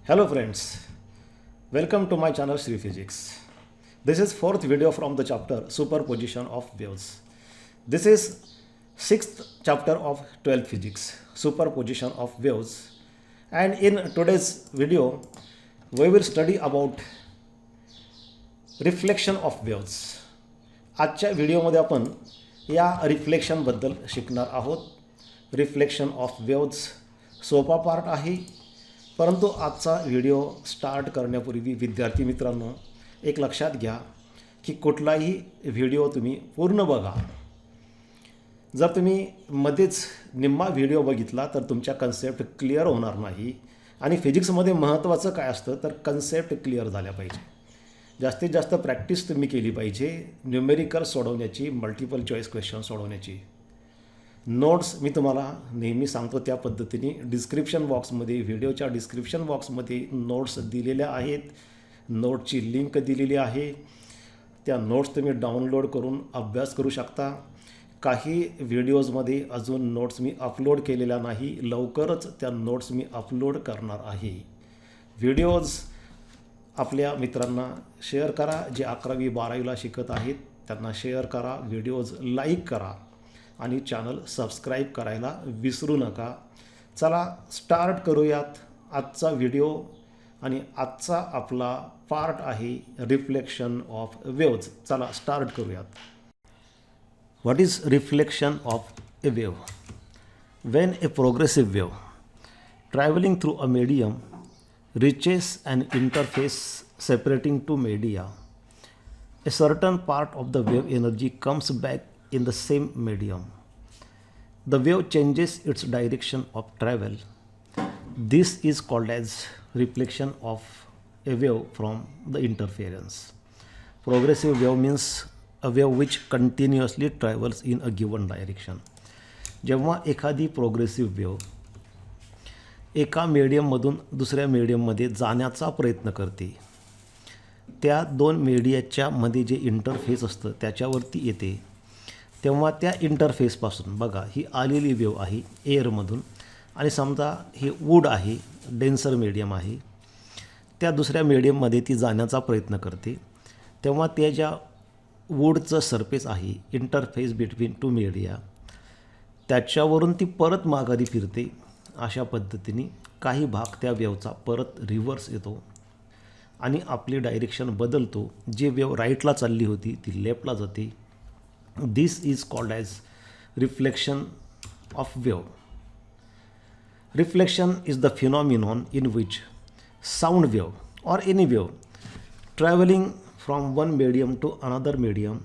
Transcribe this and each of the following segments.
Hello friends, welcome to my channel Sri Physics. This is fourth video from the chapter Superposition of Waves. This is sixth chapter of 12th Physics, Superposition of Waves. And in today's video, we will study about reflection of waves. आजच्या व्हिडिओमध्ये आपण या रिफ्लेक्शनबद्दल शिकणार आहोत. Reflection of waves सोपा part आहे, परंतु आजचा व्हिडिओ स्टार्ट करण्यापूर्वी विद्यार्थी मित्रांनो एक लक्षात घ्या की कुठलाही व्हिडिओ तुम्ही पूर्ण बघा. जर तुम्ही मध्येच निम्मा व्हिडिओ बघितला तर तुमच्या कन्सेप्ट क्लिअर होणार नाही. आणि फिजिक्समध्ये महत्त्वाचं काय असतं तर कन्सेप्ट क्लिअर झाल्या पाहिजे. जास्तीत जास्त प्रॅक्टिस तुम्ही केली पाहिजे न्यूमेरिकल सोडवण्याची, मल्टिपल चॉईस क्वेश्चन सोडवण्याची. नोट्स मी तुम्हाला नेहमी सांगतो त्या पद्धतीने डिस्क्रिप्शन बॉक्समध्ये, व्हिडिओच्या डिस्क्रिप्शन बॉक्समध्ये नोट्स दिलेल्या आहेत. नोटची लिंक दिलेली आहे. त्या नोट्स तुम्ही डाउनलोड करून अभ्यास करू शकता. काही व्हिडिओजमध्ये अजून नोट्स मी अपलोड केलेल्या नाही. लवकरच त्या नोट्स मी अपलोड करणार आहे. व्हिडिओज आपल्या मित्रांना शेअर करा. जे 11वी 12वीला शिकत आहेत त्यांना शेअर करा. व्हिडिओज लाईक करा आणि चॅनल सबस्क्राईब करायला विसरू नका. चला स्टार्ट करूयात आजचा व्हिडिओ. आणि आजचा आपला पार्ट आहे रिफ्लेक्शन ऑफ वेव्ज. चला स्टार्ट करूयात. What is reflection of a wave? When A progressive wave travelling through a medium reaches an interface separating two media, a certain part of the wave energy comes back in the same medium. The wave changes its direction of travel. This is called as reflection of a wave from the interference. Progressive wave means a wave which continuously travels in a given direction. जेव्हा एखादी progressive wave एका मीडियममधून दुसऱ्या मीडियममध्ये जाण्याचा प्रयत्न करते, त्या दोन मीडियाच्या मध्ये जे इंटरफेस असतं त्याच्यावरती येते, तेव्हा त्या इंटरफेसपासून बघा ही आलेली वेव आहे एअरमधून आणि समजा हे वूड आहे, डेन्सर मीडियम आहे, त्या दुसऱ्या मीडियममध्ये ती जाण्याचा प्रयत्न करते, तेव्हा त्या ज्या वूडचं सरफेस आहे इंटरफेस बिटवीन टू मीडिया त्याच्यावरून ती परत माघारी फिरते. अशा पद्धतीने काही भाग त्या वेवचा परत रिव्हर्स येतो आणि आपली डायरेक्शन बदलतो. जे वेव राईटला चालली होती ती लेफ्टला जाते. This is called as reflection of wave. Reflection is the phenomenon in which sound wave or any wave traveling from one medium to another medium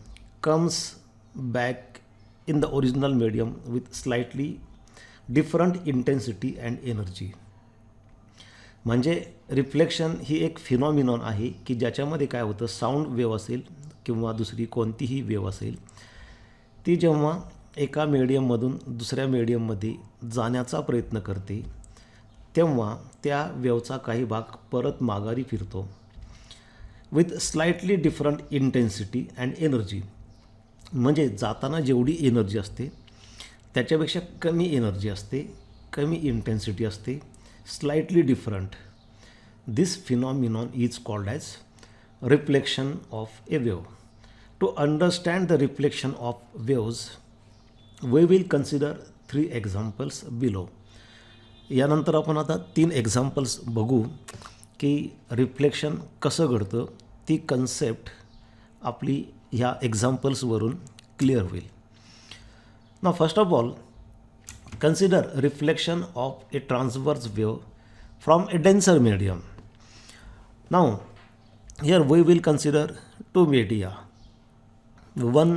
comes back in the original medium with slightly different intensity and energy. म्हणजे reflection ही एक phenomenon आहे की ज्याच्यामध्ये काय होतं, sound wave असेल किंवा दुसरी कोणतीही वेव असेल, ती जेव्हा एका मीडियममधून दुसऱ्या मीडियममध्ये जाण्याचा प्रयत्न करते तेव्हा त्या वेवचा काही भाग परत माघारी फिरतो with slightly different intensity and energy. म्हणजे जाताना जेवढी एनर्जी असते त्याच्यापेक्षा कमी एनर्जी असते, कमी इंटेन्सिटी असते, slightly different. This phenomenon is called as reflection of a wave. To understand the reflection of waves we will consider 3 examples below. यानंतर आपण आता 3 एक्झाम्पल्स बघू की रिफ्लेक्शन कसं घडतं. ती कन्सेप्ट आपली ह्या एक्झाम्पल्सवरून क्लिअर होईल. Now first of all, consider reflection of a transverse wave from a denser medium. Now here we will consider two media, one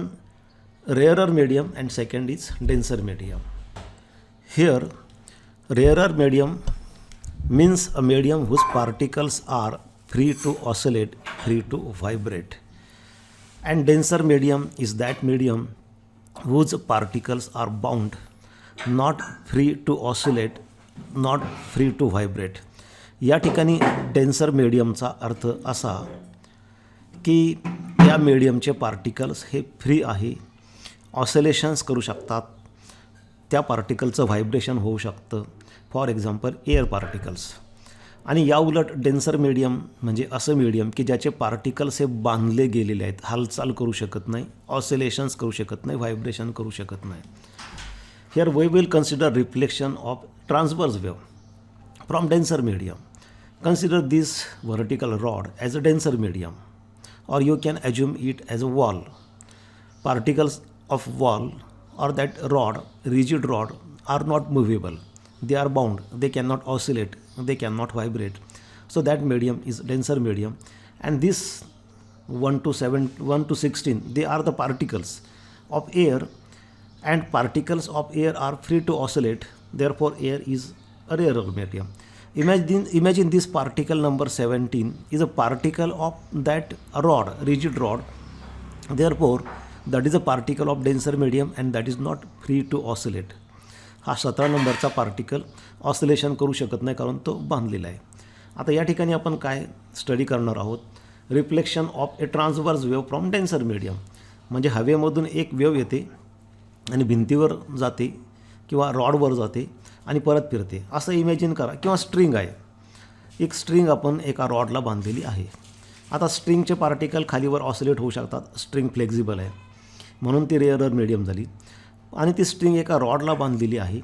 rarer medium and second is denser medium. Here rarer medium means a medium whose particles are free to oscillate, free to vibrate, and denser medium is that medium whose particles are bound, not free to oscillate, not free to vibrate. या ठिकाणी denser मीडियमचा अर्थ असा की या मीडियमचे particles हे free आहे, oscillations करू शकतात, त्या पार्टिकलचं व्हायब्रेशन होऊ शकतं. For example air particles. आणि या उलट डेन्सर मीडियम म्हणजे असं मीडियम की ज्याचे पार्टिकल्स हे बांधले गेलेले आहेत, हालचाल करू शकत नाही, ऑसिलेशन्स करू शकत नाही, व्हायब्रेशन करू शकत नाही. Here we will consider reflection of transverse wave from denser medium. Consider this vertical rod as a denser medium, or you can assume it as a wall. Particles of wall or that rod, rigid rod, are not movable. They are bound. They cannot oscillate. They cannot vibrate. So that medium is denser medium. And this 1 to 16, they are the particles of air, and particles of air are free to oscillate. Therefore, air is a rarer medium. Imagine this particle number 17 is a particle of that rod, rigid rod. Therefore, that is a particle of denser medium and that is not free to oscillate. हा 17 नंबरचा particle oscillation करू शकत नाही कारण तो बांधलेला आहे. आता या ठिकाणी आपण काय स्टडी करणार आहोत, reflection of A transverse wave from denser medium. म्हणजे हवेमधून एक वेव्ह येते आणि भिंतीवर जाते किंवा रॉडवर जाते आणि परत फिरते असं इमॅजिन करा. किंवा स्ट्रिंग आहे, एक स्ट्रिंग आपण एका रॉडला बांधलेली आहे. आता स्ट्रिंगचे पार्टिकल खालीवर ऑसिलेट होऊ शकतात, स्ट्रिंग फ्लेक्झिबल आहे म्हणून ती रेअरर मीडियम झाली. आणि ती स्ट्रिंग एका रॉडला बांधलेली आहे,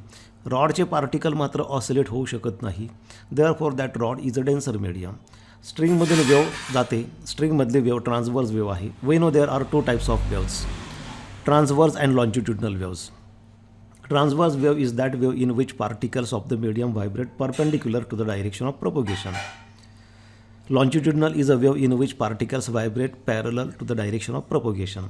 रॉडचे पार्टिकल मात्र ऑसिलेट होऊ शकत नाही. Therefore that rod is a denser medium. स्ट्रिंगमधून वेव्ह जाते, स्ट्रिंगमधली वेव्ह ट्रान्सवर्स वेव्ह आहे. We know there are 2 types of waves, transverse and longitudinal waves. Transverse wave is that wave in which particles of the medium vibrate perpendicular to the direction of propagation. Longitudinal is a wave in which particles vibrate parallel to the direction of propagation.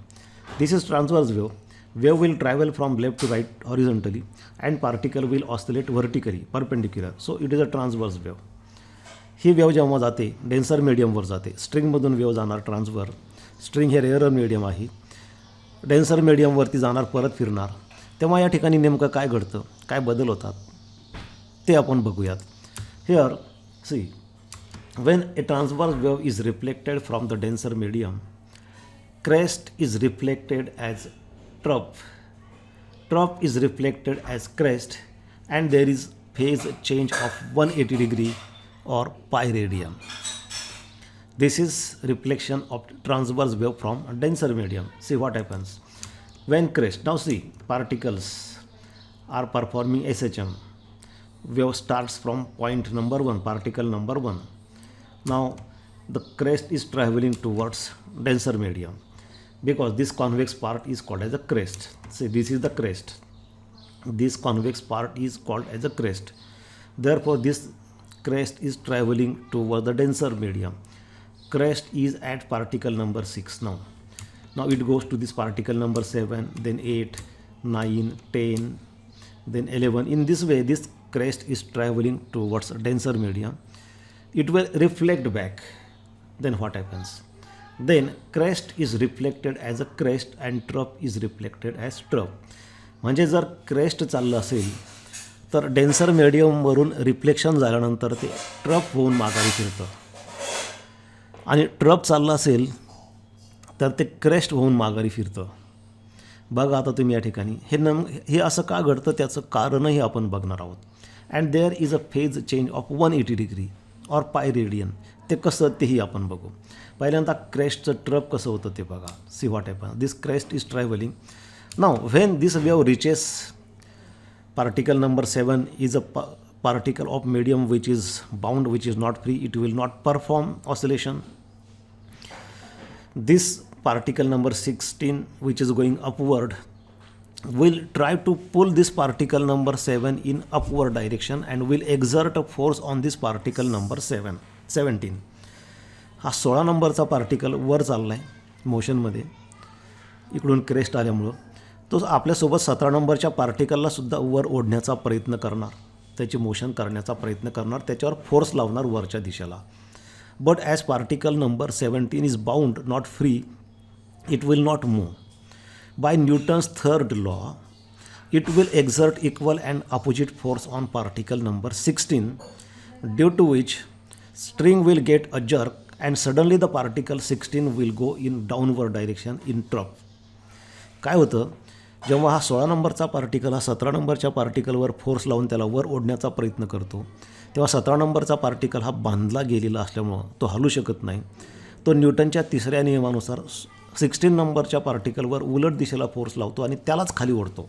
This is transverse wave. Wave will travel from left to right horizontally and particle will oscillate vertically, perpendicular. So it is a transverse wave. He wave जेव्हा जाते denser मीडियमवर जाते, स्ट्रिंगमधून wave जाणार transfer. String हे rarer medium आहे, denser मीडियमवरती जाणार परत फिरणार. तेव्हा या ठिकाणी नेमकं काय घडतं, काय बदल होतात ते आपण बघूयात. Here see, when a transverse wave is reflected from the denser medium, crest is reflected as trough is reflected as crest, and there is phase change of 180 degree or pi radian. This is reflection of transverse wave from denser medium. See what happens when crest. Now see, particles are performing SHM. Wave starts from point number 1, particle number 1. Now the crest is traveling towards denser medium because this convex part is called as a crest. See, this is the crest. This convex part is called as a crest. Therefore, this crest is traveling towards the denser medium. Crest is at particle number 6 now. Now it goes to this particle number 7, then 8, 9, 10, then 11. In this way, this crest is traveling towards denser medium. It will reflect back. Then what happens? Then crest is reflected as a crest and trough is reflected as trough. म्हणजे जर crest चाललं असेल तर denser मीडियमवरून reflection झाल्यानंतर ते trough होऊन माघारी फिरतं, आणि ट्रफ चाललं असेल तर ते क्रेस्ट होऊन माघारी फिरतं. बघा आता तुम्ही या ठिकाणी हे असं का घडतं त्याचं कारणही आपण बघणार आहोत. And there is a phase change of 180 degree or pi radian. ते कसं तेही आपण बघू. पहिल्यांदा क्रेस्टचं ट्रफ कसं होतं ते बघा. See what happen. This crest is travelling. Now when this wave reaches particle number 7 is a particle of medium which is bound, which is not free. It will not perform oscillation. This particle number 16 which is going upward will try to pull this particle number 7 in upward direction and will exert a force on this particle number 17. हा 16 नंबरचा particle वर चालला आहे मोशनमध्ये इकडून crest आल्यामुळं. तो आपल्यासोबत 17 नंबरच्या पार्टिकलला सुद्धा वर ओढण्याचा प्रयत्न करणार, त्याची मोशन करण्याचा प्रयत्न करणार, त्याच्यावर फोर्स लावणार वरच्या दिशेला. But as particle number 17 is bound not free, it will not move. By Newton's third law it will exert equal and opposite force on particle number 16, due to which string will get a jerk and suddenly the particle 16 will go in downward direction in trough. काय होतं, जेव्हा हा 16 नंबरचा particle हा 17 नंबरच्या पार्टिकलवर force लावून त्याला वर ओढण्याचा प्रयत्न करतो, तेव्हा 17 नंबरचा पार्टिकल हा बांधला गेलेला असल्यामुळं तो हलू शकत नाही. तो न्यूटनच्या तिसऱ्या नियमानुसार 16 नंबरच्या पार्टिकलवर उलट दिशेला फोर्स लावतो आणि त्यालाच खाली ओढतो.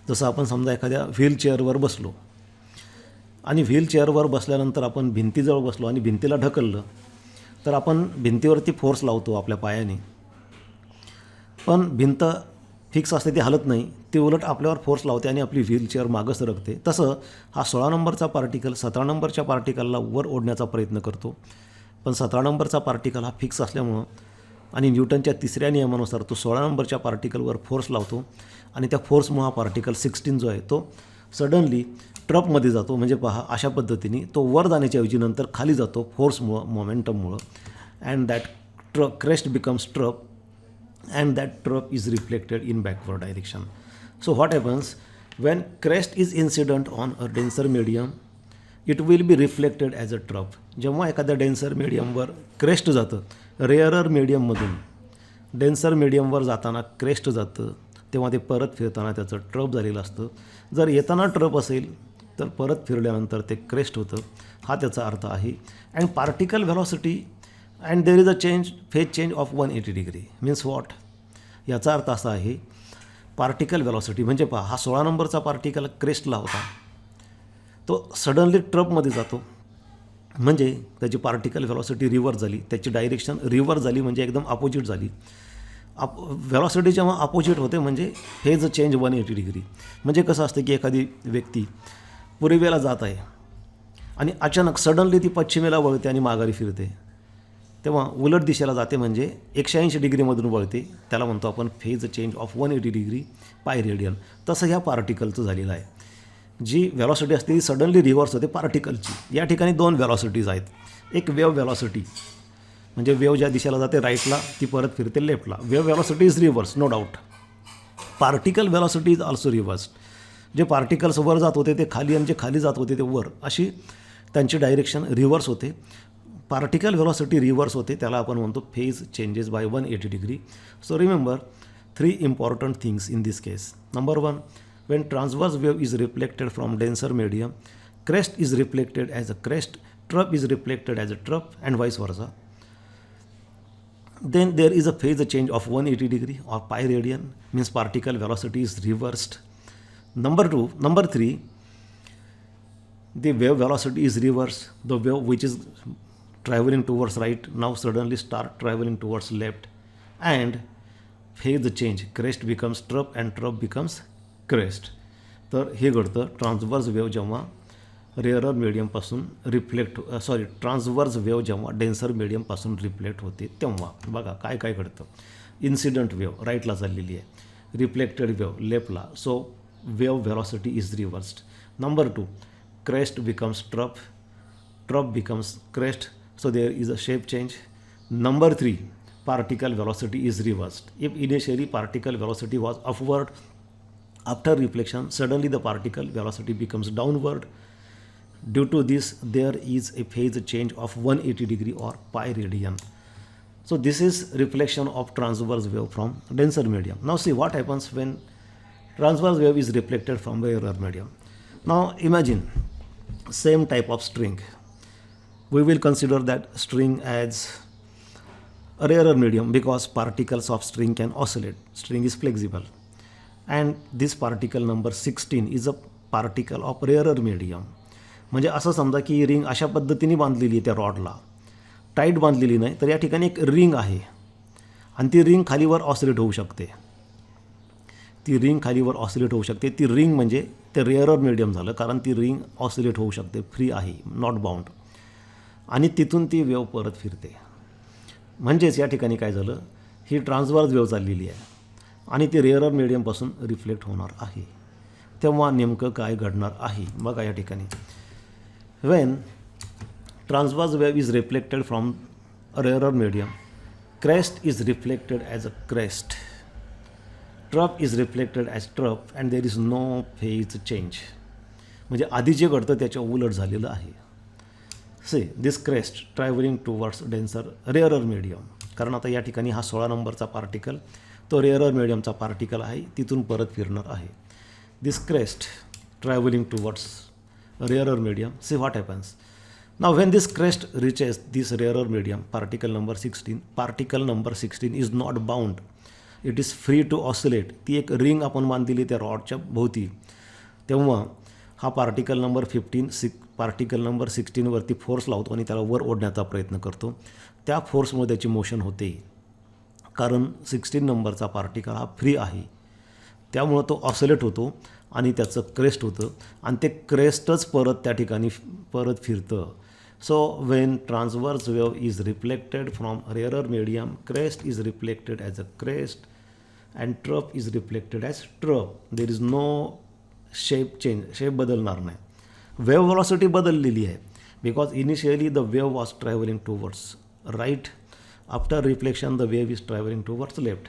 जसं आपण समजा एखाद्या व्हीलचेअरवर बसलो आणि व्हीलचेअरवर बसल्यानंतर आपण भिंतीजवळ बसलो आणि भिंतीला ढकललं, तर आपण भिंतीवरती फोर्स लावतो आपल्या पायाने, पण भिंत फिक्स असते, ती हलत नाही, ती उलट आपल्यावर फोर्स लावते आणि आपली व्हीलचेअर मागं सरकते. तसं हा 16 नंबरचा पार्टिकल 17 नंबरच्या पार्टिकलला वर ओढण्याचा प्रयत्न करतो, पण 17 नंबरचा पार्टिकल हा फिक्स असल्यामुळं आणि न्यूटनच्या तिसऱ्या नियमानुसार तो 16 नंबरच्या पार्टिकलवर फोर्स लावतो आणि त्या फोर्समुळे हा पार्टिकल 16 जो आहे तो सडनली ट्रपमध्ये जातो. म्हणजे पहा, अशा पद्धतीने तो वर जाण्याच्या ऐवजी नंतर खाली जातो फोर्समुळं, मोमेंटममुळं. And that crest becomes trough and that trough is reflected in backward direction. So what happens when crest is incident on a denser medium, it will be reflected as a trough. जेव्हा एखाद्या denser मीडियमवर crest जातं, rarer मीडियममधून denser मीडियमवर जाताना crest जातं, तेव्हा ते परत फिरताना त्याचं ट्रप झालेलं असतं. जर येताना ट्रप असेल तर परत फिरल्यानंतर ते क्रेस्ट होतं, हा त्याचा अर्थ आहे. And particle velocity and there is a phase change of 180 degree means what. याचा अर्थ असा आहे, पार्टिकल व्हेलॉसिटी म्हणजे पहा, हा 16 नंबरचा पार्टिकल क्रेस्टला होता, तो सडनली ट्रपमध्ये जातो, म्हणजे त्याची पार्टिकल व्हेलॉसिटी रिव्हर्स झाली, त्याची डायरेक्शन रिव्हर्स झाली, म्हणजे एकदम अपोजिट झाली. व्हेलॉसिटी जेव्हा अपोजिट होते म्हणजे फेज चेंज 180 डिग्री. म्हणजे कसं असतं की एखादी व्यक्ती पूर्वेला जात आहे आणि अचानक सडनली ती पश्चिमेला वळते आणि माघारी फिरते, तेव्हा उलट दिशेला जाते, म्हणजे 180 डिग्रीमधून वळते, त्याला म्हणतो आपण phase change of 180 degree pi radian. तसं ह्या पार्टिकलचं झालेलं आहे. जी व्हेलॉसिटी असते ती सडनली रिव्हर्स होते पार्टिकलची. या ठिकाणी 2 व्हेलॉसिटीज आहेत. एक वेव्ह व्हेलॉसिटी, म्हणजे वेव्ह ज्या दिशेला जाते राईटला ती परत फिरते लेफ्टला. Wave velocity is reverse, no doubt. Particle velocity is also reverse. जे पार्टिकल्स वर जात होते ते खाली आणि जे खाली जात होते ते वर, अशी त्यांची डायरेक्शन रिव्हर्स होते. पार्टिकल व्हेलॉसिटी रिव्हर्स होते, त्याला आपण म्हणतो phase changes by 180 degree. So remember 3 important things in this case. Number 1, when transverse wave is reflected from denser medium, crest is reflected as a crest, trough is reflected as a trough, and vice versa. Then there is a phase change of 180 degree or pi radian, means particle velocity is reversed. Number 3, the wave velocity is reversed. The wave which is traveling towards right now suddenly start traveling towards left, and phase change, crest becomes trough and trough becomes crest. तर हे घडतं transverse wave जेव्हा rarer मीडियमपासून transverse wave जेव्हा denser मीडियमपासून reflect होते तेव्हा. बघा काय काय घडतं. इन्सिडंट वेव्ह राईटला चाललेली आहे, रिफ्लेक्टेड वेव्ह लेफ्टला, so wave velocity is reversed. Number 2, crest becomes trough, trough becomes crest, so there is a shape change. Number 3, particle velocity is reversed. If initially particle velocity was upward, after reflection suddenly the particle velocity becomes downward. Due to this there is a phase change of 180 degree or pi radian. So this is reflection of transverse wave from denser medium. Now see what happens when transverse wave is reflected from rarer medium. Now imagine same type of string. We will consider that string as a rarer medium because particles of string can oscillate. String is flexible. And this particle number 16 is a particle of rarer medium. म्हणजे असं समजा की ring अशा पद्धतीने बांधलेली आहे, त्या रॉडला tight बांधलेली नाही, तर या ठिकाणी एक रिंग आहे आणि ती रिंग खालीवर ऑसिलेट होऊ शकते. ती रिंग खालीवर ऑसिलेट होऊ शकते. ती रिंग म्हणजे ते रेअरर मीडियम झालं, कारण ती रिंग ऑसिलेट होऊ शकते, फ्री आहे, नॉट बाउंड, आणि तिथून ती वेव्ह परत फिरते. म्हणजेच या ठिकाणी काय झालं, ही ट्रान्सवर्स वेव्ह चाललेली आहे आणि ती रेअरर मीडियमपासून रिफ्लेक्ट होणार आहे. तेव्हा नेमकं काय घडणार आहे बघा या ठिकाणी. When transverse wave is reflected from a rarer medium, crest is reflected as a crest, trough is reflected as trough, and there is no phase change. म्हणजे आधी जे घडतं त्याच्या उलट झालेलं आहे. Say this crest traveling towards denser rarer medium, कारण आता या ठिकाणी हा 16 नंबरचा पार्टिकल तो रेअरर मीडियमचा पार्टिकल आहे, तिथून परत फिरणार आहे. This crest traveling towards rarer medium, see what happens. Now when this crest reaches this rarer medium, particle number 16 is not bound. It is free to oscillate. ती एक रिंग आपण बांधलेली त्या रॉडच्या भोवती. तेव्हा हा पार्टिकल नंबर 16 वरती फोर्स लावतो आणि त्याला वर ओढण्याचा प्रयत्न करतो. त्या फोर्समुळे त्याची मोशन होते. कारण 16 नंबरचा पार्टिकल हा फ्री आहे, त्यामुळं तो ऑसिलेट होतो आणि त्याचं क्रेस्ट होतं आणि ते क्रेस्टच परत त्या ठिकाणी परत फिरतं. So when transverse wave is reflected from rarer medium, crest is reflected as a crest and trough is reflected as trough. There is no shape change, shape बदलणार नाही. वेव व्हेलॉसिटी बदललेली आहे because initially the wave was travelling towards right. After reflection the wave is travelling towards left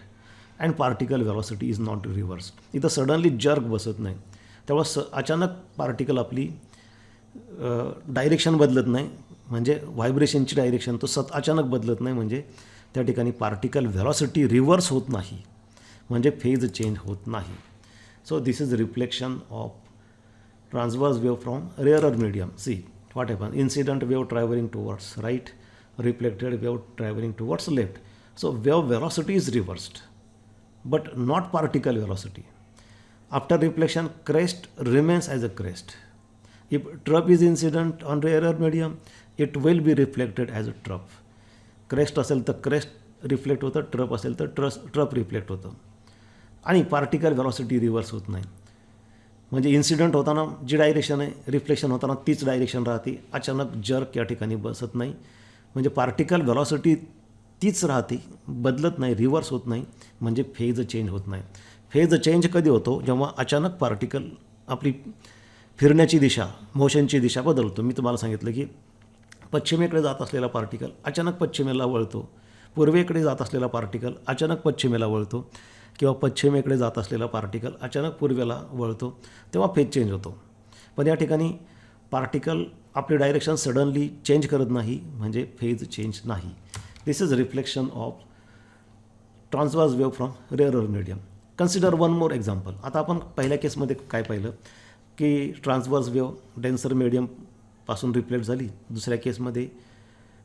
and particle velocity is not reverse. इथं suddenly jerk बसत नाही, त्यामुळे अचानक particle आपली डायरेक्शन बदलत नाही, म्हणजे व्हायब्रेशनची डायरेक्शन तो अचानक बदलत नाही, म्हणजे त्या ठिकाणी पार्टिकल व्हेलॉसिटी रिव्हर्स होत नाही, म्हणजे फेज चेंज होत नाही. So this is reflection of transverse wave from rarer medium. See what happen, incident wave travelling towards right, reflected wave travelling towards left. So wave velocity is reversed but not particle velocity. After reflection, crest remains as a crest. If trough is incident on rarer medium, it will be reflected as a trough. Crest असेल तर crest reflect होतं, trough असेल तर trough reflect होतं आणि particle velocity reverse होत नाही. म्हणजे इन्सिडंट होताना जी डायरेक्शन आहे, रिफ्लेक्शन होताना तीच डायरेक्शन राहते. अचानक जर्क या ठिकाणी बसत नाही, म्हणजे पार्टिकल व्हेलॉसिटी तीच राहते, बदलत नाही, रिव्हर्स होत नाही, म्हणजे फेज चेंज होत नाही. फेज चेंज कधी होतो, जेव्हा अचानक पार्टिकल आपली फिरण्याची दिशा, मोशनची दिशा बदलतो. मी तुम्हाला सांगितलं की पश्चिमेकडे जात असलेला पार्टिकल अचानक पश्चिमेला वळतो, पूर्वेकडे जात असलेला पार्टिकल अचानक पश्चिमेला वळतो, किंवा पश्चिमेकडे जात असलेला पार्टिकल अचानक पूर्वेला वळतो, तेव्हा फेज चेंज होतो. पण या ठिकाणी पार्टिकल आपली डायरेक्शन सडनली चेंज करत नाही, म्हणजे फेज चेंज नाही. This is reflection of transverse wave from rarer medium. Consider one more example. आता आपण पहिल्या केसमध्ये काय पाहिलं की ट्रान्सवर्स वेव डेन्सर मीडियमपासून रिफ्लेक्ट झाली. दुसऱ्या केसमध्ये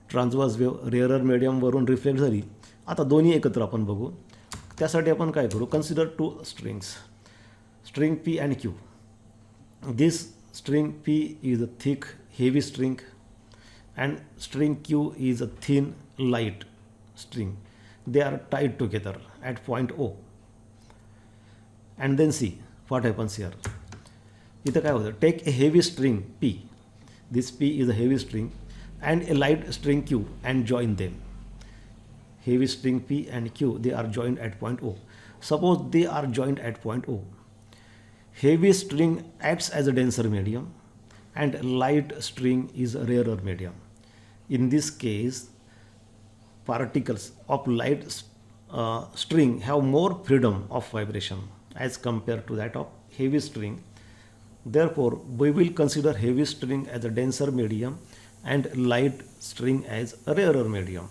ट्रान्सवर्स वेव रेअरर मीडियमवरून रिफ्लेक्ट झाली. आता दोन्ही एकत्र आपण बघू. त्यासाठी आपण काय करू, consider two strings, string P and Q. This string P is a thick heavy string and string Q is a thin light string. They are tied together at point O. And then see what happens here. इथं काय होतं, take a heavy string P, this P is a heavy string, and a light string Q and join them. Heavy string P and Q, they are joined at point O. Suppose they are joined at point O. Heavy string acts as a denser medium and light string is a rarer medium. In this case, particles of light string have more freedom of vibration as compared to that of heavy string. Therefore, we will consider heavy string as a denser medium and light string as a rarer medium.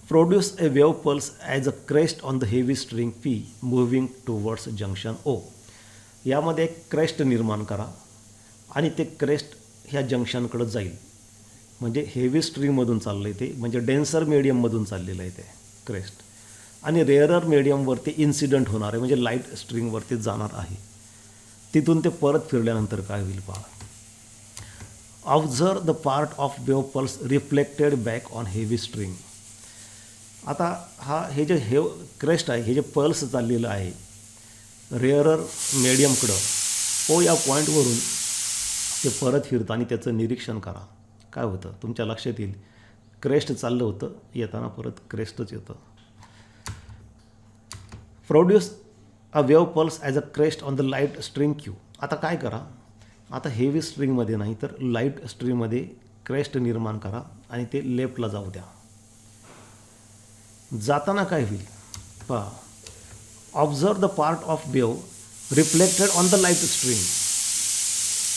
Produce a wave pulse as a crest on the heavy string P moving towards junction O. यामध्ये एक crest निर्माण करा आणि ते crest ह्या जंक्शनकडे जाईल. म्हणजे heavy स्ट्रिंगमधून चाललं आहे ते, म्हणजे डेन्सर मीडियममधून चाललेलं आहे ते क्रेस्ट, आणि रेअरर मीडियमवरती इन्सिडंट होणार आहे, म्हणजे लाईट स्ट्रिंगवरती जाणार आहे. तिथून ते परत फिरल्यानंतर काय होईल पहा. Observe the part of wave pulse reflected back on heavy string. आता हे जे क्रेस्ट आहे, हे जे पल्स चाललेलं आहे रेअरर मीडियमकडं ओ या पॉईंटवरून ते परत फिरतं आणि त्याचं निरीक्षण करा. काय होतं तुमच्या लक्षात येईल, क्रेस्ट चाललं होतं, येताना परत क्रेस्टच येतं. Produce a wave pulse as a crest on the light string Q. आता काय करा, आता हेवी स्ट्रिंगमध्ये नाही तर लाईट स्ट्रिंगमध्ये क्रेस्ट निर्माण करा आणि ते लेफ्टला जाऊ द्या. जाताना काय होईल पहा. Observe the part of wave reflected on the light string.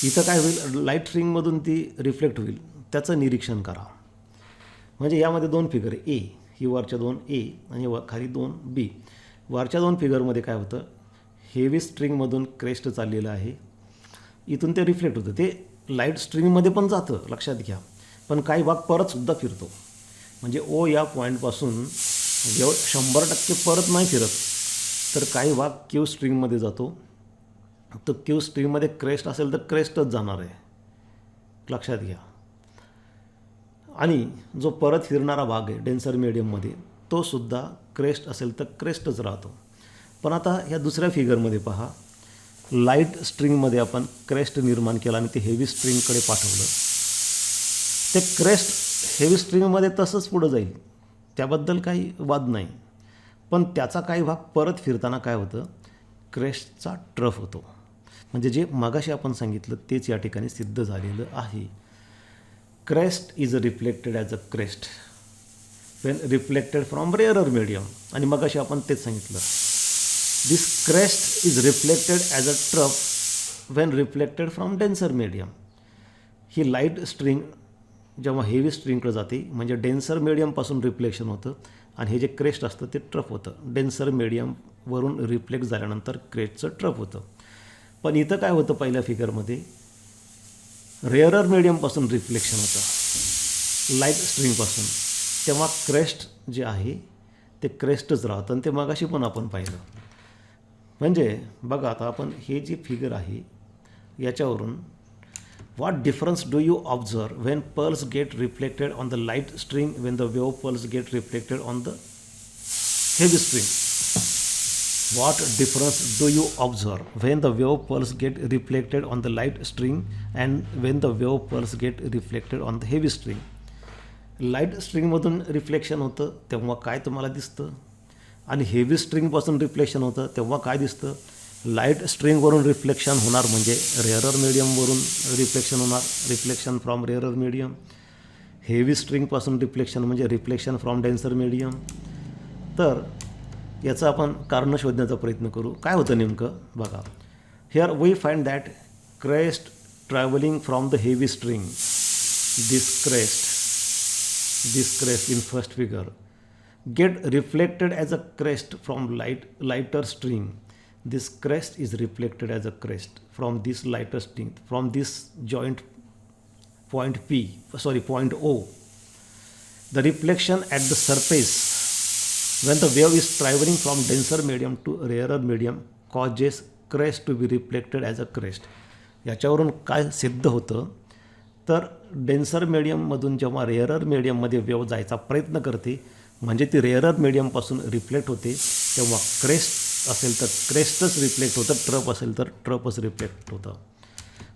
इथं काय होईल, लाईट स्ट्रिंगमधून ती रिफ्लेक्ट होईल, त्याचं निरीक्षण करा. म्हणजे यामध्ये दोन फिगर आहे, ए ही वरच्या दोन ए आणि खाली दोन बी. वरच्या दोन फिगरमध्ये काय होतं, हेवी स्ट्रिंगमधून क्रेस्ट चाललेलं आहे इथून ते रिफ्लेक्ट होतं, ते लाईट स्ट्रिंगमध्ये पण जातं, लक्षात घ्या, पण काही भाग परतसुद्धा फिरतो. म्हणजे ओ या पॉईंटपासून 100% परत नाही फिरत, तर काही भाग क्यू स्ट्रिंगमध्ये जातो. तर क्यू स्ट्रिंगमध्ये क्रेस्ट असेल तर क्रेस्टच जाणार आहे, लक्षात घ्या. आणि जो परत फिरणारा भाग आहे डेन्सर मीडियममध्ये, तो सुद्धा क्रेस्ट असेल तर क्रेस्टच राहतो. पण आता ह्या दुसऱ्या फिगरमध्ये पहा, लाईट स्ट्रिंगमध्ये आपण क्रेस्ट निर्माण केला आणि ते हेवी स्ट्रिंगकडे पाठवलं. ते क्रेस्ट हेवी स्ट्रिंगमध्ये तसंच पुढं जाईल, त्याबद्दल काही वाद नाही. पण त्याचा काही भाग परत फिरताना काय होतं, क्रेस्टचा ट्रफ होतो. म्हणजे जे मगाशी आपण सांगितलं तेच या ठिकाणी सिद्ध झालेलं आहे. Crest is reflected as a crest when reflected from rarer medium. आणि मगाशी आपण तेच सांगितलं, this crest is reflected as a trough when reflected from denser medium. ही लाईट स्ट्रिंग जेव्हा हेवी स्ट्रिंगकडे जाते म्हणजे डेन्सर मीडियमपासून रिफ्लेक्शन होतं, आणि हे जे क्रेस्ट असतं ते ट्रफ होतं. डेन्सर मीडियमवरून रिफ्लेक्ट झाल्यानंतर क्रेस्टचं ट्रफ होतं. पण इथं काय होतं, पहिल्या फिगरमध्ये रेअरर मीडियमपासून रिफ्लेक्शन होतं लाईट स्ट्रिंगपासून, तेव्हा क्रेस्ट जे आहे ते क्रेस्टच राहतं. आणि ते मगाशी पण आपण पाहिलं. म्हणजे बघा, आता आपण हे जी फिगर आहे याच्यावरून what difference do you observe Wien pulse gate reflected on the light string Wien the wave pulse gate reflected on the heavy string. What difference do you observe when the wave pulse get reflected on the light string and when the wave pulse get reflected on the heavy string? Light स्ट्रिंगमधून reflection होतं तेव्हा काय तुम्हाला दिसतं, आणि heavy स्ट्रिंगपासून reflection होतं तेव्हा काय दिसतं. लाईट स्ट्रिंगवरून रिफ्लेक्शन होणार म्हणजे रेअरर मीडियमवरून रिफ्लेक्शन होणार, reflection from rarer medium. Heavy स्ट्रिंगपासून रिफ्लेक्शन म्हणजे रिफ्लेक्शन फ्रॉम डेन्सर मीडियम. तर याचं आपण कारण शोधण्याचा प्रयत्न करू. काय होतं नेमकं बघा. Here we find that crest travelling from the heavy string, this crest in first figure get reflected as a crest from lighter string. This crest is reflected as a crest from this lighter string from this joint point O. The reflection at the surface when the wave is traveling from denser medium to rarer medium causes crest to be reflected as a crest. याच्यावरून काय सिद्ध होतं, तर denser मीडियममधून जेव्हा rarer मीडियममध्ये wave जायचा प्रयत्न करते म्हणजे ती रेअरर मीडियमपासून रिफ्लेक्ट होते, तेव्हा क्रेस्ट असेल तर क्रेस्टच रिफ्लेक्ट होतं, ट्रप असेल तर ट्रपच रिफ्लेक्ट होतं.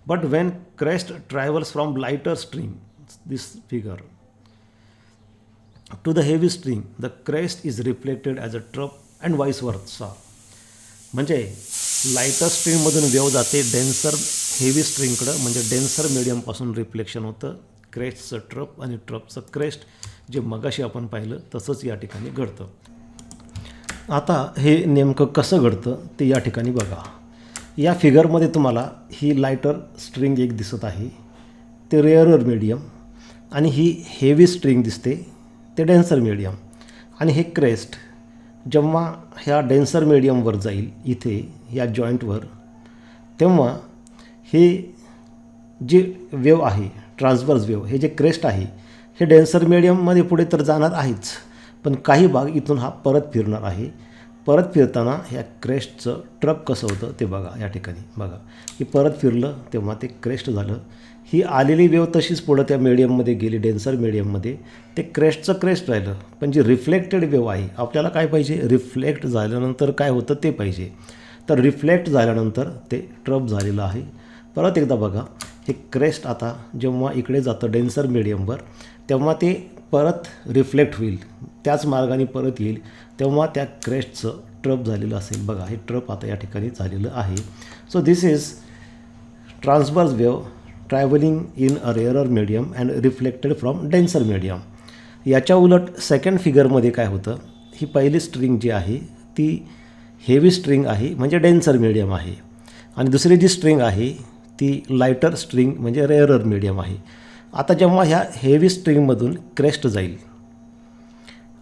But Wien crest travels from lighter string, this figure, to the heavy string, the crest is reflected as a trough and vice versa. म्हणजे लाइटर स्ट्रिंगमधून वेव जाते डेन्सर हेवी स्ट्रिंगकडं, म्हणजे denser मीडियमपासून reflection होतं, क्रेस्टचं trough आणि ट्रफचं crest, जे मगाशी आपण पाहिलं तसंच या ठिकाणी घडतं. आता हे नेमकं कसं घडतं ते या ठिकाणी बघा. या फिगरमध्ये तुम्हाला ही लाइटर स्ट्रिंग एक दिसत आहे, ते रेअरर मीडियम, आणि ही हेवी स्ट्रिंग दिसते, ते डेन्सर मीडियम. आणि हे क्रेस्ट जेव्हा ह्या डेन्सर मीडियमवर जाईल इथे या जॉईंटवर, तेव्हा हे जे वेव आहे ट्रान्सवर्स वेव, हे जे क्रेस्ट आहे हे डेन्सर मीडियममध्ये पुढे तर जाणार आहेच, पण काही भाग इथून हा परत फिरणार आहे. परत फिरताना ह्या क्रेस्टचं ट्रक कसं होतं ते बघा. या ठिकाणी बघा, ही परत फिरलं तेव्हा ते क्रेस्ट झालं. ही आलेली वेव तशीच पुढं त्या मीडियममध्ये गेली, डेन्सर मीडियममध्ये, ते क्रेस्टचं क्रेस्ट राहिलं. पण जी रिफ्लेक्टेड वेव आहे, आपल्याला काय पाहिजे, रिफ्लेक्ट झाल्यानंतर काय होतं ते पाहिजे. तर रिफ्लेक्ट झाल्यानंतर ते ट्रप झालेलं आहे. परत एकदा बघा, हे क्रेस्ट आता जेव्हा इकडे जातं डेन्सर मीडियमवर, तेव्हा ते परत रिफ्लेक्ट होईल, त्याच मार्गाने परत येईल, तेव्हा त्या क्रेस्टचं ट्रप झालेलं असेल. बघा, हे ट्रप आता या ठिकाणी झालेलं आहे. So this is transverse wave travelling in a rarer medium and reflected from denser medium. याच्या उलट सेकंड फिगरमध्ये काय होतं, ही पहिली स्ट्रिंग जी आहे ती हेवी स्ट्रिंग आहे, म्हणजे डेन्सर मीडियम आहे, आणि दुसरी जी स्ट्रिंग आहे ती लाइटर स्ट्रिंग म्हणजे रेअरर मीडियम आहे. आता जेव्हा ह्या हेवी स्ट्रिंगमधून क्रेस्ट जाईल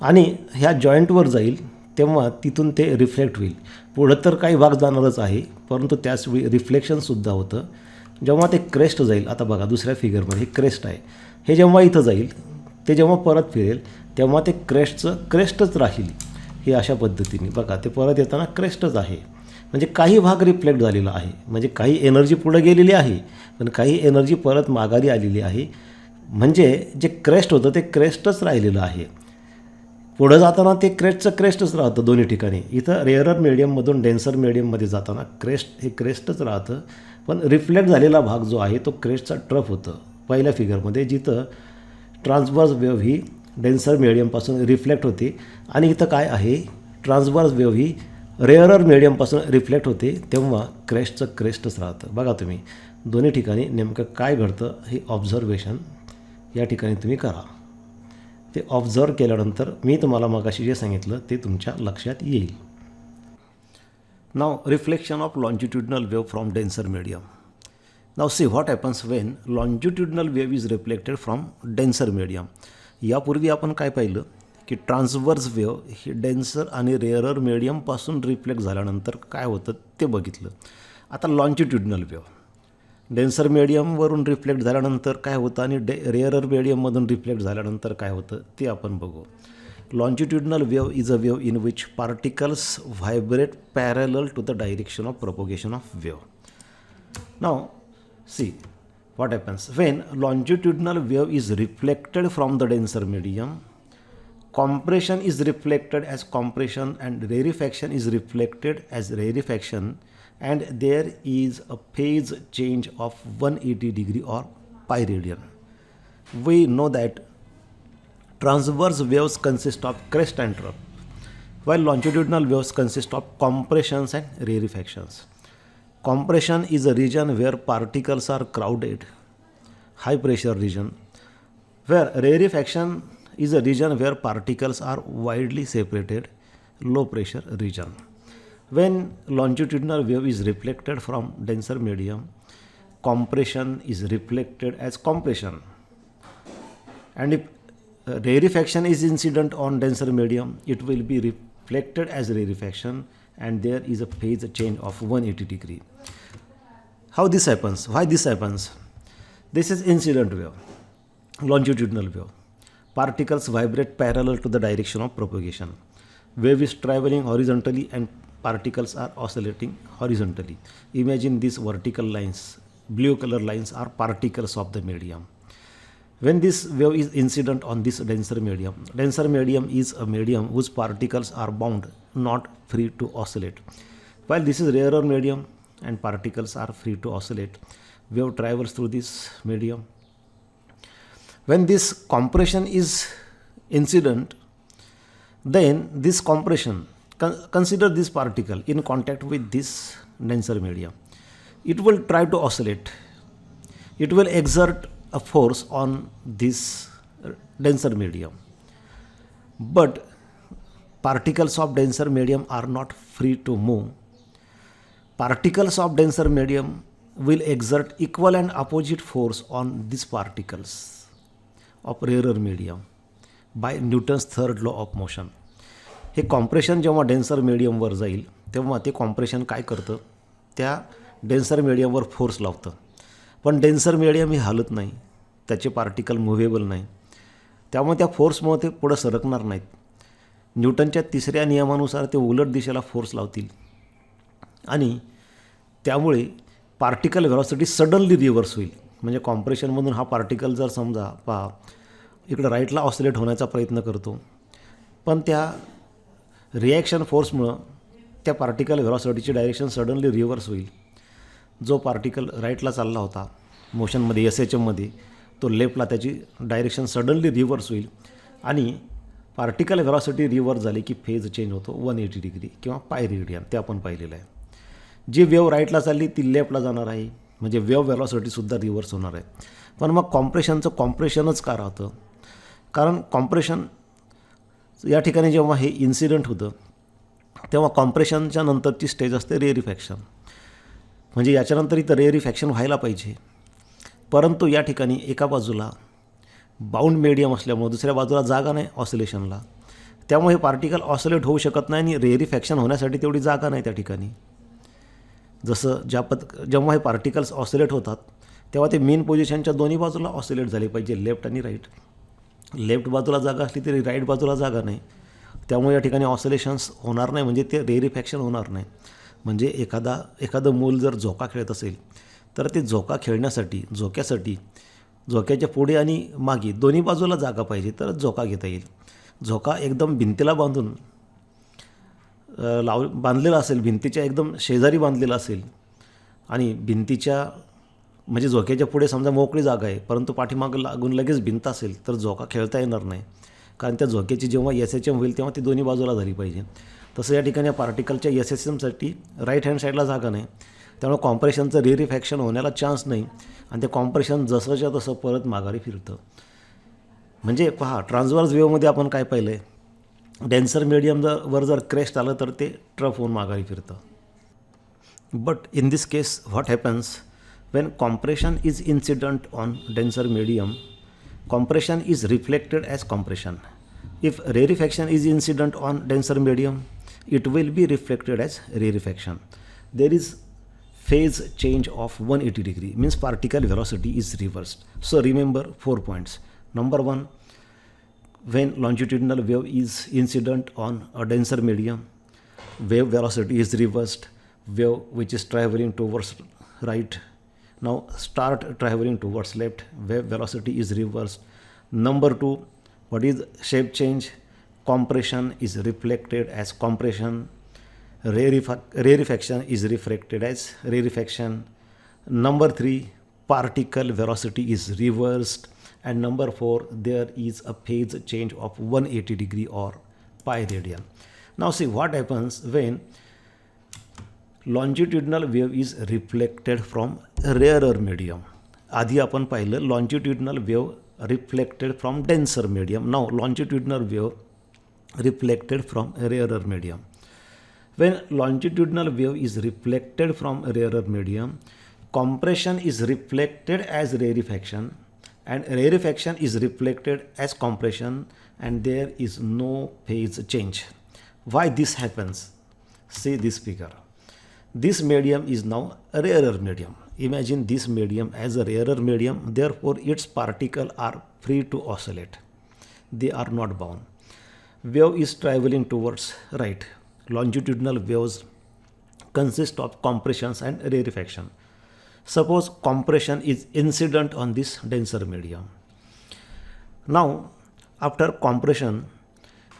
आणि ह्या जॉईंटवर जाईल, तेव्हा तिथून ते रिफ्लेक्ट होईल. पुढं तर काही भाग जाणारच आहे, परंतु त्याचवेळी रिफ्लेक्शनसुद्धा होतं. जेव्हा ते क्रेस्ट जाईल, आता बघा दुसऱ्या फिगरमध्ये हे क्रेस्ट आहे, हे जेव्हा इथं जाईल ते जेव्हा परत फिरेल तेव्हा ते क्रेस्टच राहील. हे अशा पद्धतीने बघा ते परत येताना क्रेस्टच आहे. म्हणजे काही भाग रिफ्लेक्ट झालेला आहे, म्हणजे काही एनर्जी पुढे गेलेली आहे पण काही एनर्जी परत माघारी आलेली आहे. म्हणजे जे क्रेस्ट होतं ते क्रेस्टच राहिलेलं आहे. पुढं जाताना ते क्रेस्टच राहतं दोन्ही ठिकाणी. इथं रेअरर मीडियममधून डेन्सर मीडियममध्ये जाताना हे क्रेस्टच राहतं, पण रिफ्लेक्ट झालेला भाग जो आहे तो क्रेस्टचा ट्रफ होतं पहिल्या फिगरमध्ये, जिथं ट्रान्सवर्स वेव्ह ही डेन्सर मीडियमपासून रिफ्लेक्ट होते आणि इथं काय आहे, ट्रान्सवर्स वेव्ह ही रेअरर मीडियमपासून रिफ्लेक्ट होते, तेव्हा क्रेस्टच राहतं. बघा तुम्ही दोन्ही ठिकाणी नेमकं काय घडतं हे ऑब्झर्वेशन या ठिकाणी तुम्ही करा. ते ऑब्झर्व केल्यानंतर मी तुम्हाला मगाशी जे सांगितलं ते तुमच्या लक्षात येईल. Now reflection of longitudinal wave from denser medium. Now see what happens when longitudinal wave is reflected from denser medium. यापूर्वी आपण काय पाहिलं की ट्रान्सवर्स वेव्ह ही डेन्सर आणि रेअरर मीडियमपासून रिफ्लेक्ट झाल्यानंतर काय होतं ते बघितलं. आता लॉन्जिट्युडनल वेव्ह डेन्सर मीडियमवरून रिफ्लेक्ट झाल्यानंतर काय होतं आणि रेअरर मीडियममधून रिफ्लेक्ट झाल्यानंतर काय होतं ते आपण बघू. Longitudinal wave is a wave in which particles vibrate parallel to the direction of propagation of wave. Now see what happens when longitudinal wave is reflected from the denser medium. Compression is reflected as compression and rarefaction is reflected as rarefaction, and there is a phase change of 180 degree or pi radian. We know that transverse waves consist of crest and trough, while longitudinal waves consist of compressions and rarefactions. Compression is a region where particles are crowded, high pressure region, where rarefaction is a region where particles are widely separated, low pressure region. When longitudinal wave is reflected from denser medium, compression is reflected as compression, and if rarefaction is incident on denser medium, it will be reflected as rarefaction, and there is a phase change of 180 degree. How this happens? Why this happens? This is incident wave, longitudinal wave. Particles vibrate parallel to the direction of propagation. Wave is traveling horizontally and particles are oscillating horizontally. Imagine these vertical lines, blue color lines are particles of the medium. When this wave is incident on this denser medium is a medium whose particles are bound, not free to oscillate. While this is rarer medium and particles are free to oscillate, wave travels through this medium. When this compression is incident, then this compression, consider this particle in contact with this denser medium. It will try to oscillate. It will exert a force on this denser medium. But particles of denser medium are not free to move. Particles of denser medium will exert equal and opposite force on these particles of rarer medium by Newton's third law of motion. हे compression जेव्हा denser मीडियमवर जाईल तेव्हा ते compression काय करतं, त्या denser मीडियमवर force लावतं. पण denser medium ही हालत नाही, त्याचे पार्टिकल मुव्हेबल नाही, त्यामुळे त्या फोर्समुळे ते पुढं सरकणार नाहीत. न्यूटनच्या तिसऱ्या नियमानुसार ते उलट दिशेला फोर्स लावतील आणि त्यामुळे पार्टिकल व्हेलॉसिटी सडनली रिव्हर्स होईल. म्हणजे कॉम्प्रेशनमधून हा पार्टिकल जर समजा पहा इकडं राईटला ऑसिलेट होण्याचा प्रयत्न करतो, पण त्या रिॲक्शन फोर्समुळं त्या पार्टिकल व्हेलॉसिटीची डायरेक्शन सडनली रिव्हर्स होईल. जो पार्टिकल राईटला चालला होता मोशनमध्ये SHमध्ये, तो लेफ्टला त्याची डायरेक्शन सडनली रिव्हर्स होईल आणि पार्टिकल व्हेलॉसिटी रिव्हर्स झाली की फेज चेंज होतो 180 डिग्री किंवा पाय रेडियन, ते आपण पाहिलेलं आहे. जी वेव्ह राईटला चालली ती लेफ्टला जाणार आहे, म्हणजे वेव्ह व्हेलॉसिटीसुद्धा रिव्हर्स होणार आहे. पण मग कॉम्प्रेशनच का राहतं, कारण कॉम्प्रेशन या ठिकाणी जेव्हा हे इन्सिडेंट होतं तेव्हा कॉम्प्रेशनच्या नंतरची स्टेज असते रेरिफॅक्शन. म्हणजे याच्यानंतर इथं रेरिफॅक्शन व्हायला पाहिजे, परंतु या ठिकाणी एका बाजूला बाउंड मीडियम असल्यामुळे दुसऱ्या बाजूला जागा नाही ऑसिलेशनला, त्यामुळे हे पार्टिकल ऑसिलेट होऊ शकत नाही आणि रेरिफॅक्शन होण्यासाठी तेवढी जागा नाही त्या ठिकाणी. जसं जेव्हा हे पार्टिकल्स ऑसिलेट होतात तेव्हा ते मेन पोझिशनच्या दोन्ही बाजूला ऑसिलेट झाले पाहिजे, लेफ्ट आणि राईट. लेफ्ट बाजूला जागा असली तरी राईट बाजूला जागा नाही, त्यामुळे या ठिकाणी ऑसिलेशन्स होणार नाही, म्हणजे ते रेरिफॅक्शन होणार नाही. म्हणजे एखादं मूल जर झोका खेळत असेल तर ते झोक्यासाठी झोक्याच्या पुढे आणि मागे दोन्ही बाजूला जागा पाहिजे तर झोका घेता येईल. झोका एकदम भिंतीला बांधलेला असेल, भिंतीच्या एकदम शेजारी बांधलेला असेल आणि म्हणजे झोक्याच्या पुढे समजा मोकळी जागा आहे, परंतु पाठीमागं लागून लगेच भिंत असेल तर झोका खेळता येणार नाही, कारण त्या झोक्याची जेव्हा SHM होईल तेव्हा ती दोन्ही बाजूला झाली पाहिजे. तसं या ठिकाणी पार्टिकलच्या SHMसाठी राईट हँड साईडला जागा नाही, त्यामुळे कॉम्प्रेशनचं रेरिफॅक्शन होण्याला चान्स नाही आणि ते कॉम्प्रेशन जसंच्या तसं परत माघारी फिरतं. म्हणजे पहा, ट्रान्सव्हर्स वेव्हमध्ये आपण काय पाहिलं आहे, डेन्सर मीडियमवर जर क्रेस्ट आलं तर ते ट्रफ होऊन माघारी फिरतं. But in this case what happens when compression is incident on denser medium, compression is reflected as compression. If rarefaction is incident on denser medium, it will be reflected as rarefaction. There is phase change of 180 degree, means particle velocity is reversed. So remember 4 points. Number 1, when longitudinal wave is incident on a denser medium, wave velocity is reversed. Wave which is traveling towards right now start traveling towards left, wave velocity is reversed. Number 2, what is shape change? Compression is reflected as compression, rarefaction is reflected as rarefaction. Number 3, particle velocity is reversed. And number 4, there is a phase change of 180 degree or pi radian. Now see what happens when longitudinal wave is reflected from rarer medium. आधी आपण पाहिलं longitudinal wave reflected from denser medium. Now longitudinal wave reflected from rarer medium. When longitudinal wave is reflected from rarer medium, compression is reflected as rarefaction and rarefaction is reflected as compression, and there is no phase change. Why this happens? See this figure. This medium is now a rarer medium. Imagine this medium as a rarer medium, therefore its particles are free to oscillate. They are not bound. Wave is traveling towards right. Longitudinal waves consist of compressions and rarefaction. Suppose compression is incident on this denser medium. Now, after compression,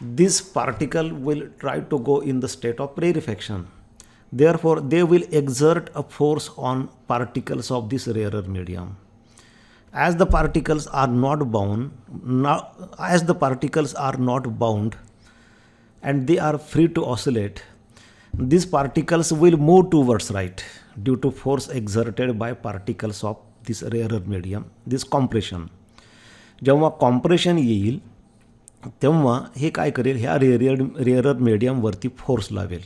this particle will try to go in the state of rarefaction. Therefore, they will exert a force on particles of this rarer medium. As the particles are not bound, and they are free to oscillate, these particles will move towards right due to force exerted by particles of this rarer medium, this compression. जेव्हा compression येईल तेव्हा हे काय करेल, ह्या rarer मीडियमवरती force लावेल.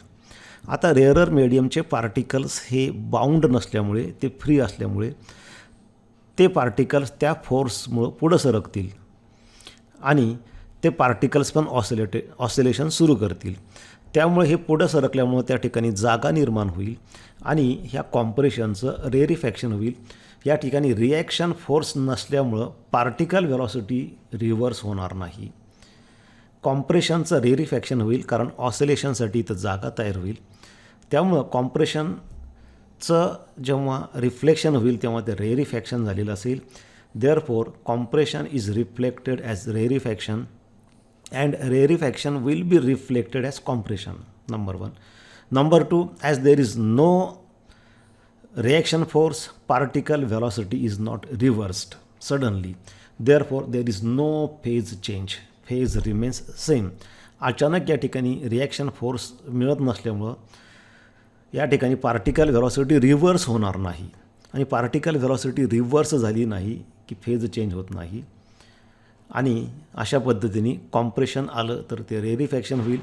आता rarer मीडियमचे particles हे बाउंड नसल्यामुळे, ते फ्री असल्यामुळे ते पार्टिकल्स त्या फोर्समुळं पुढं सरकतील आणि ते पार्टिकल्स पण ऑसिलेशन सुरू करतील. त्यामुळे हे पुढं सरकल्यामुळं त्या ठिकाणी जागा निर्माण होईल आणि ह्या कॉम्प्रेशनचं रेरिफॅक्शन होईल. या ठिकाणी रिॲक्शन फोर्स नसल्यामुळं पार्टिकल व्हेलॉसिटी रिव्हर्स होणार नाही. कॉम्प्रेशनचं रेरिफॅक्शन होईल कारण ऑसिलेशनसाठी इथं जागा तयार होईल. त्यामुळं कॉम्प्रेशनचं जेव्हा रिफ्लेक्शन होईल तेव्हा ते रेरिफॅक्शन झालेलं असेल. Therefore compression is reflected as rarefaction and rarefaction will be reflected as compression. Number 1. Number 2, as there is no reaction force, particle velocity is not reversed suddenly, therefore there is no phase change, phase remains same. अचानक या ठिकाणी reaction force मिळत नसल्यामुळं या ठिकाणी particle velocity reverse होणार नाही आणि पार्टिकल व्हेलॉसिटी रिव्हर्स झाली नाही की फेज चेंज होत नाही. आणि अशा पद्धतीने कॉम्प्रेशन आलं तर ते रेरिफॅक्शन होईल,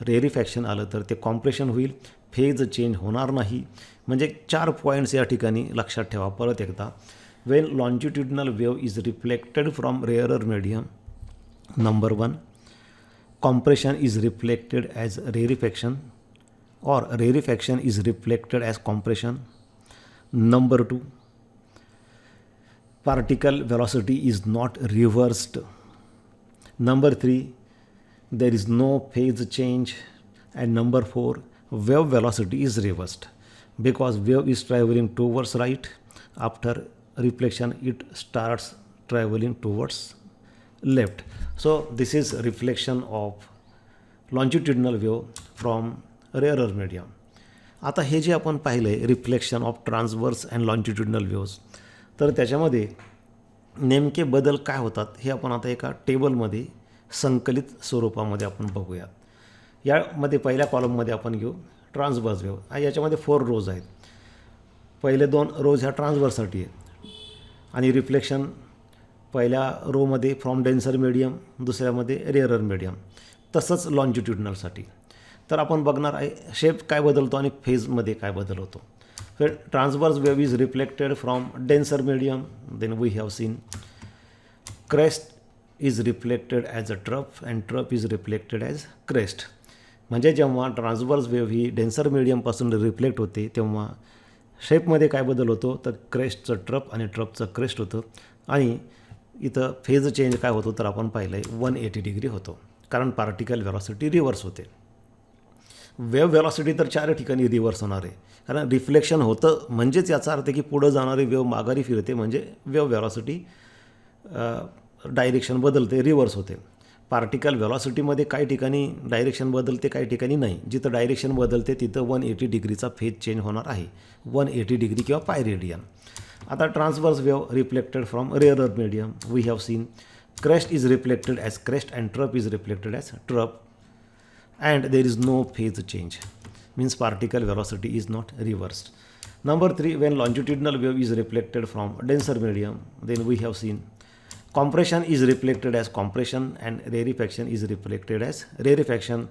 रेरिफॅक्शन आलं तर ते कॉम्प्रेशन होईल, फेज चेंज होणार नाही. म्हणजे 4 पॉईंट्स या ठिकाणी लक्षात ठेवा. परत एकदा, when longitudinal wave is reflected from rarer medium, number 1, compression is reflected as rarefaction, or rarefaction is reflected as compression. Number 2, particle velocity is not reversed. Number 3, there is no phase change. And number 4, wave velocity is reversed because wave is traveling towards right. After reflection it starts traveling towards left. So this is reflection of longitudinal wave from rarer medium. आता हे जे आपण पाहिलं आहे reflection of transverse and longitudinal waves, तर त्याच्यामध्ये नेमके बदल काय होतात हे आपण आता एका टेबलमध्ये संकलित स्वरूपामध्ये आपण बघूयात. यामध्ये पहिल्या कॉलममध्ये आपण घेऊ ट्रान्सवर्स वेव्ह. याच्यामध्ये 4 रोज आहेत. पहिले 2 रोज ह्या ट्रान्सवर्ससाठी आहेत आणि रिफ्लेक्शन पहिल्या रोमध्ये फ्रॉम डेन्सर मीडियम, दुसऱ्यामध्ये रेअरर मीडियम, तसंच लॉन्जिट्युडिनलसाठी. तर आपण बघणार आहे शेप काय बदलतो आणि फेजमध्ये काय बदल होतो. तर transverse wave is reflected from denser medium. Then we have seen crest is reflected as a trough and trough is reflected as crest. म्हणजे जेव्हा ट्रान्सवर्स वेव्ह ही डेन्सर मीडियमपासून रिफ्लेक्ट होते तेव्हा शेपमध्ये काय बदल होतो तर क्रेस्टचं ट्रफ आणि ट्रफचं क्रेस्ट होतं. आणि इथं फेज चेंज काय होतो तर आपण पाहिलं आहे 180 डिग्री होतो, कारण पार्टिकल व्हेलॉसिटी रिव्हर्स होते. वेव्ह व्हेलॉसिटी तर 4 ठिकाणी रिव्हर्स होणार आहे, कारण रिफ्लेक्शन होतं म्हणजेच याचा अर्थ की पुढं जाणारी वेव्ह माघारी फिरते, म्हणजे वेव्ह व्हेलॉसिटी डायरेक्शन बदलते, रिव्हर्स होते. पार्टिकल व्हेलॉसिटीमध्ये काही ठिकाणी डायरेक्शन बदलते, काही ठिकाणी नाही. जिथं डायरेक्शन बदलते तिथं 180 डिग्रीचा फेज चेंज होणार आहे, 180 डिग्री किंवा पाय रेडियन. आता transverse wave reflected from rarer medium. We have seen crest is reflected as crest and trough is reflected as trough, and there is no phase change, means particle velocity is not reversed. Number 3, when longitudinal wave is reflected from denser medium, then we have seen compression is reflected as compression and rarefaction is reflected as rarefaction,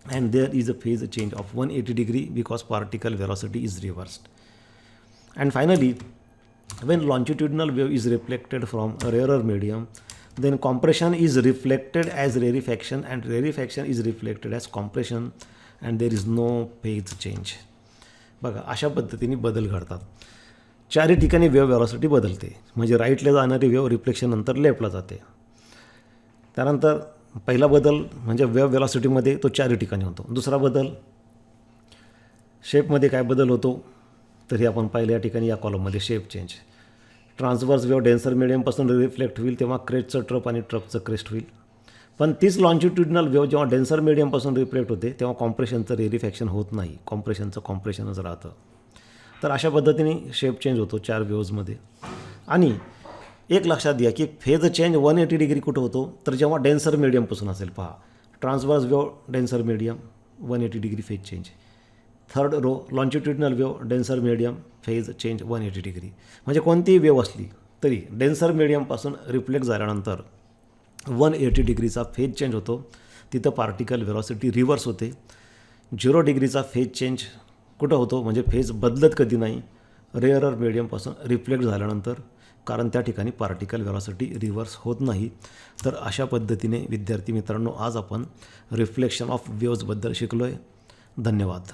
and there is a phase change of 180 degree because particle velocity is reversed. And finally, when longitudinal wave is reflected from a rarer medium, then compression is reflected as rarefaction and rarefaction is reflected as compression, and there is no phase change. बघा अशा पद्धतीने बदल घडतात. 4 ठिकाणी wave velocity बदलते, म्हणजे राईटला जाणारी wave reflection नंतर लेफ्टला जाते. त्यानंतर पहिला बदल म्हणजे वेव्ह व्हेलॉसिटीमध्ये तो 4 ठिकाणी होतो. दुसरा बदल शेपमध्ये काय बदल होतो तर हे आपण पाहिलं या ठिकाणी या कॉलममध्ये shape change. Transverse wave denser मिडियमपासून रिफ्लेक्ट होईल तेव्हा क्रेस्टचं ट्रफ आणि ट्रफचं क्रेस्ट होईल. पण तीच लॉन्जिट्युडिनल वेव्ह जेव्हा डेन्सर मिडियमपासून रिफ्लेक्ट होते तेव्हा कॉम्प्रेशनचं रेरिफॅक्शन होत नाही, कॉम्प्रेशनचं कॉम्प्रेशनच राहतं. तर अशा पद्धतीने शेप चेंज होतो 4 वेव्हजमध्ये. आणि एक लक्षात घ्या की फेज चेंज 180 डिग्री कुठं होतो तर जेव्हा डेन्सर मिडियमपासून असेल. पहा transverse wave denser medium 180 degree phase change. Third row longitudinal wave denser medium phase change 180 degree. म्हणजे कोणतीही वेव्ह असली तरी डेन्सर मिडियमपासून रिफ्लेक्ट झाल्यानंतर 180 डिग्रीचा फेज चेंज होतो. तिथं पार्टिकल व्हेलॉसिटी रिव्हर्स होते. 0 डिग्रीचा फेज चेंज कुठं होतो म्हणजे फेज बदलत कधी नाही रेअरर मिडियमपासून रिफ्लेक्ट झाल्यानंतर, कारण त्या ठिकाणी पार्टिकल व्हेलॉसिटी रिव्हर्स होत नाही. तर अशा पद्धतीने विद्यार्थी मित्रांनो आज आपण रिफ्लेक्शन ऑफ वेव्हजबद्दल शिकलो आहे. धन्यवाद.